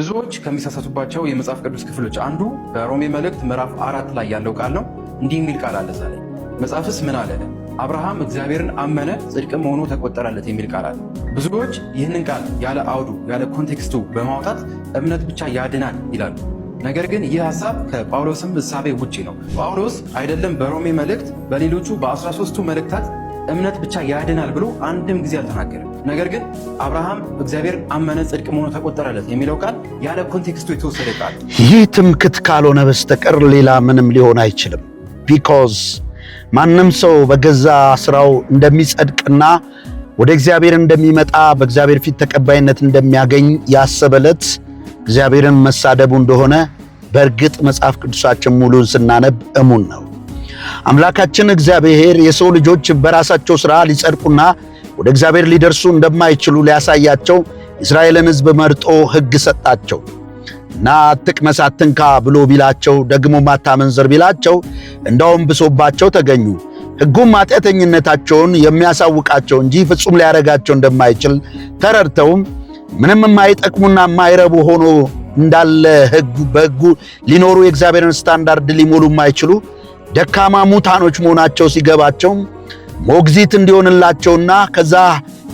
ብዙዎች ከሚሳሳቱባቸው የመጽሐፍ ቅዱስ ክፍሎች አንዱ በሮሜ መልእክት ምዕራፍ 4 ላይ ያለው ቃል ነው። እንዲህ የሚል ቃል አለ እዛ ላይ። መጽሐፍስ ምን አለ? አብርሃም እግዚአብሔርን አመነ ጽድቅም ሆኖ ተቆጠረለት የሚል ቃል አለ። ብዙዎች ይህንን ቃል ያለ አውዱ ያለ ኮንቴክስቱ በማውጣት እምነት ብቻ ያድናል ይላሉ። ነገር ግን ይህ ሐሳብ ከጳውሎስም እሳቤ ውጪ ነው። ጳውሎስ አይደለም በሮሜ መልእክት በሌሎቹ በ13ቱ መልእክታት እምነት ብቻ ያድናል ብሎ አንድም ጊዜ አልተናገረም። ነገር ግን አብርሃም እግዚአብሔር አመነ ጽድቅም ሆኖ ተቆጠረለት የሚለው ቃል ያለ ኮንቴክስቱ የተወሰደ ቃል። ይህ ትምክህት ካልሆነ በስተቀር ሌላ ምንም ሊሆን አይችልም። ቢኮዝ ማንም ሰው በገዛ ስራው እንደሚጸድቅና ወደ እግዚአብሔር እንደሚመጣ በእግዚአብሔር ፊት ተቀባይነት እንደሚያገኝ ያሰበለት እግዚአብሔርን መሳደቡ እንደሆነ በእርግጥ መጽሐፍ ቅዱሳችን ሙሉን ስናነብ እሙን ነው። አምላካችን እግዚአብሔር የሰው ልጆች በራሳቸው ሥራ ሊጸድቁና ወደ እግዚአብሔር ሊደርሱ እንደማይችሉ ሊያሳያቸው እስራኤልን ሕዝብ መርጦ ሕግ ሰጣቸው እና አትቅመስ አትንካ ብሎ ቢላቸው ደግሞ አታመንዝር ቢላቸው እንደውም ብሶባቸው ተገኙ። ሕጉም ኃጢአተኝነታቸውን የሚያሳውቃቸው እንጂ ፍጹም ሊያረጋቸው እንደማይችል ተረድተውም ምንም የማይጠቅሙና የማይረቡ ሆኖ እንዳለ በሕጉ ሊኖሩ የእግዚአብሔርን ስታንዳርድ ሊሞሉ የማይችሉ ደካማ ሙታኖች መሆናቸው ሲገባቸው ሞግዚት እንዲሆንላቸውና ከዛ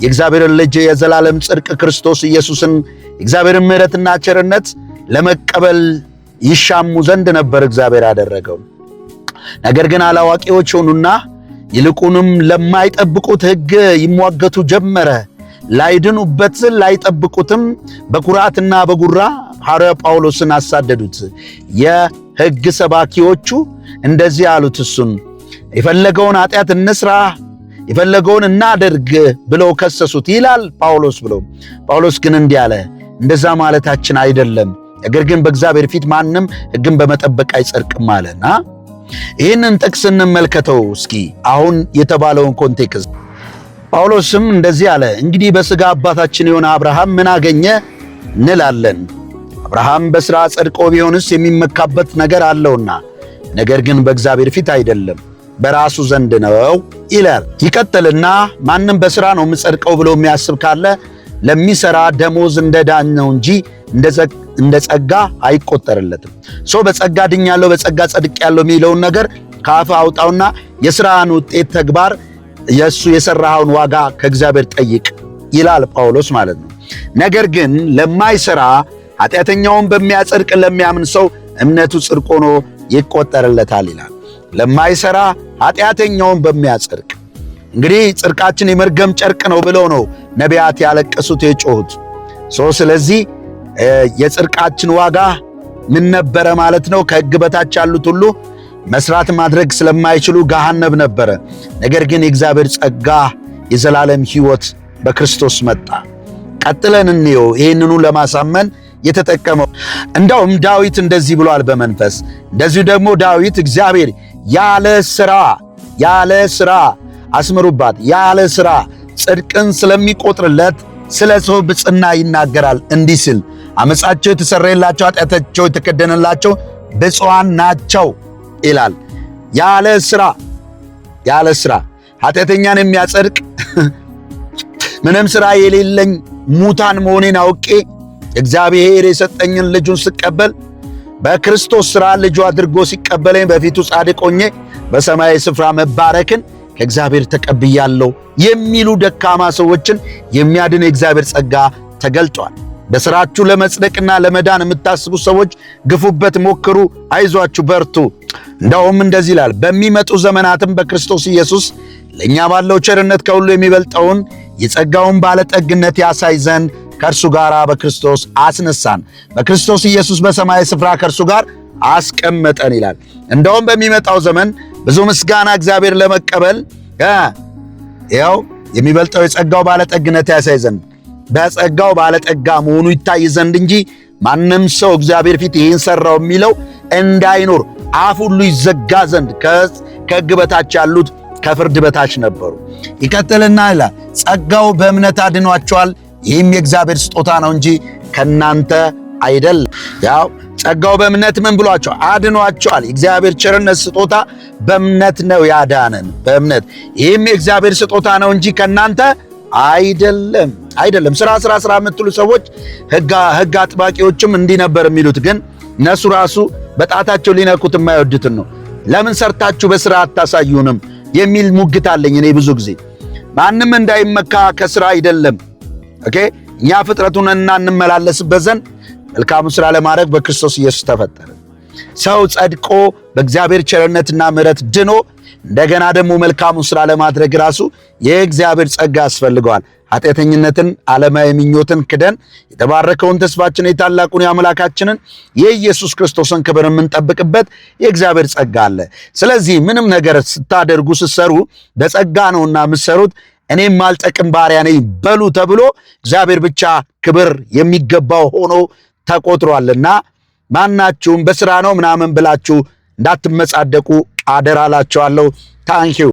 የእግዚአብሔርን ልጅ የዘላለም ጽድቅ ክርስቶስ ኢየሱስን የእግዚአብሔርን ምሕረትና ቸርነት ለመቀበል ይሻሙ ዘንድ ነበር እግዚአብሔር ያደረገው። ነገር ግን አላዋቂዎች ሆኑና ይልቁንም ለማይጠብቁት ሕግ ይሟገቱ ጀመረ። ላይድኑበት ላይጠብቁትም በኩራትና በጉራ ሐዋርያ ጳውሎስን አሳደዱት። የሕግ ሰባኪዎቹ እንደዚህ አሉት፣ እሱን የፈለገውን ኃጢአት እንስራ የፈለገውን እናደርግ ብለው ከሰሱት ይላል ጳውሎስ ብለው። ጳውሎስ ግን እንዲህ አለ፣ እንደዛ ማለታችን አይደለም፣ ነገር ግን በእግዚአብሔር ፊት ማንም ሕግን በመጠበቅ አይጸድቅም አለና ይህንን ጥቅስ እንመልከተው እስኪ አሁን የተባለውን ኮንቴክስት። ጳውሎስም እንደዚህ አለ፣ እንግዲህ በሥጋ አባታችን የሆነ አብርሃም ምን አገኘ እንላለን? አብርሃም በሥራ ጸድቆ ቢሆንስ የሚመካበት ነገር አለውና፣ ነገር ግን በእግዚአብሔር ፊት አይደለም በራሱ ዘንድ ነው ይላል። ይቀጥልና ማንም በሥራ ነው የምጸድቀው ብሎ የሚያስብ ካለ ለሚሠራ ደሞዝ እንደ ዳን ነው እንጂ እንደ ጸጋ አይቆጠርለትም። በጸጋ ድኛለሁ በጸጋ ጸድቄያለሁ የሚለውን ነገር ከአፍ አውጣውና የሥራን ውጤት ተግባር የእሱ የሠራኸውን ዋጋ ከእግዚአብሔር ጠይቅ ይላል ጳውሎስ ማለት ነው። ነገር ግን ለማይሠራ ኃጢአተኛውን በሚያጸድቅ ለሚያምን ሰው እምነቱ ጽድቅ ሆኖ ይቆጠርለታል ይላል። ለማይሠራ ኃጢአተኛውን በሚያጸድቅ እንግዲህ ጽድቃችን የመርገም ጨርቅ ነው ብለው ነው ነቢያት ያለቀሱት የጮሁት። ስለዚህ የጽድቃችን ዋጋ ምን ነበረ ማለት ነው? ከሕግ በታች ያሉት ሁሉ መስራት ማድረግ ስለማይችሉ ገሃነም ነበረ። ነገር ግን የእግዚአብሔር ጸጋ የዘላለም ሕይወት በክርስቶስ መጣ። ቀጥለን እንየው ይህንኑ ለማሳመን የተጠቀመው። እንደውም ዳዊት እንደዚህ ብሏል በመንፈስ። እንደዚሁ ደግሞ ዳዊት እግዚአብሔር ያለ ሥራ አስምሩባት፣ ያለ ሥራ ጽድቅን ስለሚቆጥርለት ስለ ሰው ብፅዕና ይናገራል እንዲህ ሲል፣ ዓመፃቸው የተሰረየላቸው ኃጢአታቸው የተከደነላቸው ብፁዓን ናቸው ይላል። ያለ ሥራ ኃጢአተኛን የሚያጸድቅ ምንም ሥራ የሌለኝ ሙታን መሆኔን አውቄ እግዚአብሔር የሰጠኝን ልጁን ስቀበል በክርስቶስ ሥራ ልጁ አድርጎ ሲቀበለኝ በፊቱ ጻድቅ ሆኜ በሰማያዊ ስፍራ መባረክን ከእግዚአብሔር ተቀብያለሁ የሚሉ ደካማ ሰዎችን የሚያድን የእግዚአብሔር ጸጋ ተገልጧል። በሥራችሁ ለመጽደቅና ለመዳን የምታስቡ ሰዎች ግፉበት፣ ሞክሩ፣ አይዟችሁ፣ በርቱ። እንደውም እንደዚህ ይላል፣ በሚመጡ ዘመናትም በክርስቶስ ኢየሱስ ለእኛ ባለው ቸርነት ከሁሉ የሚበልጠውን የጸጋውን ባለጠግነት ያሳይ ዘንድ ከእርሱ ጋር በክርስቶስ አስነሳን፣ በክርስቶስ ኢየሱስ በሰማያዊ ስፍራ ከእርሱ ጋር አስቀመጠን ይላል። እንደውም በሚመጣው ዘመን ብዙ ምስጋና እግዚአብሔር ለመቀበል ያው የሚበልጠው የጸጋው ባለጠግነት ያሳይ ዘንድ በጸጋው ባለጠጋ መሆኑ ይታይ ዘንድ እንጂ ማንም ሰው እግዚአብሔር ፊት ይህን ሠራው የሚለው እንዳይኖር አፍ ሁሉ ይዘጋ ዘንድ ከሕግ በታች ያሉት ከፍርድ በታች ነበሩ። ይቀጥልና ይላል ጸጋው በእምነት አድኗቸዋል፣ ይህም የእግዚአብሔር ስጦታ ነው እንጂ ከናንተ አይደለም። ያው ጸጋው በእምነት ምን ብሏቸው አድኗቸዋል። የእግዚአብሔር ቸርነት ስጦታ በእምነት ነው ያዳነን፣ በእምነት ይህም የእግዚአብሔር ስጦታ ነው እንጂ ከናንተ አይደለም። ስራ የምትሉ ሰዎች ህግ አጥባቂዎችም እንዲህ ነበር የሚሉት፣ ግን እነሱ ራሱ በጣታቸው ሊነኩት የማይወዱትን ነው። ለምን ሰርታችሁ በስራ አታሳዩንም የሚል ሙግት አለኝ እኔ ብዙ ጊዜ። ማንም እንዳይመካ ከስራ አይደለም። ኦኬ እኛ ፍጥረቱን እንመላለስበት ዘንድ መልካሙ ስራ ለማድረግ በክርስቶስ ኢየሱስ ተፈጠረ። ሰው ጸድቆ በእግዚአብሔር ቸርነትና ምሕረት ድኖ እንደገና ደግሞ መልካሙ ስራ ለማድረግ ራሱ የእግዚአብሔር ጸጋ ያስፈልገዋል። ኃጢአተኝነትን፣ ዓለማዊ ምኞትን ክደን የተባረከውን ተስፋችን የታላቁን የአምላካችንን የኢየሱስ ክርስቶስን ክብር የምንጠብቅበት የእግዚአብሔር ጸጋ አለ። ስለዚህ ምንም ነገር ስታደርጉ ስትሰሩ በጸጋ ነውና የምትሰሩት፣ እኔም ማልጠቅም ባሪያ ነኝ በሉ ተብሎ እግዚአብሔር ብቻ ክብር የሚገባው ሆኖ ተቆጥሯልና ማናችሁም በስራ ነው ምናምን ብላችሁ እንዳትመጻደቁ አደራላችኋለሁ። ታንኪዩ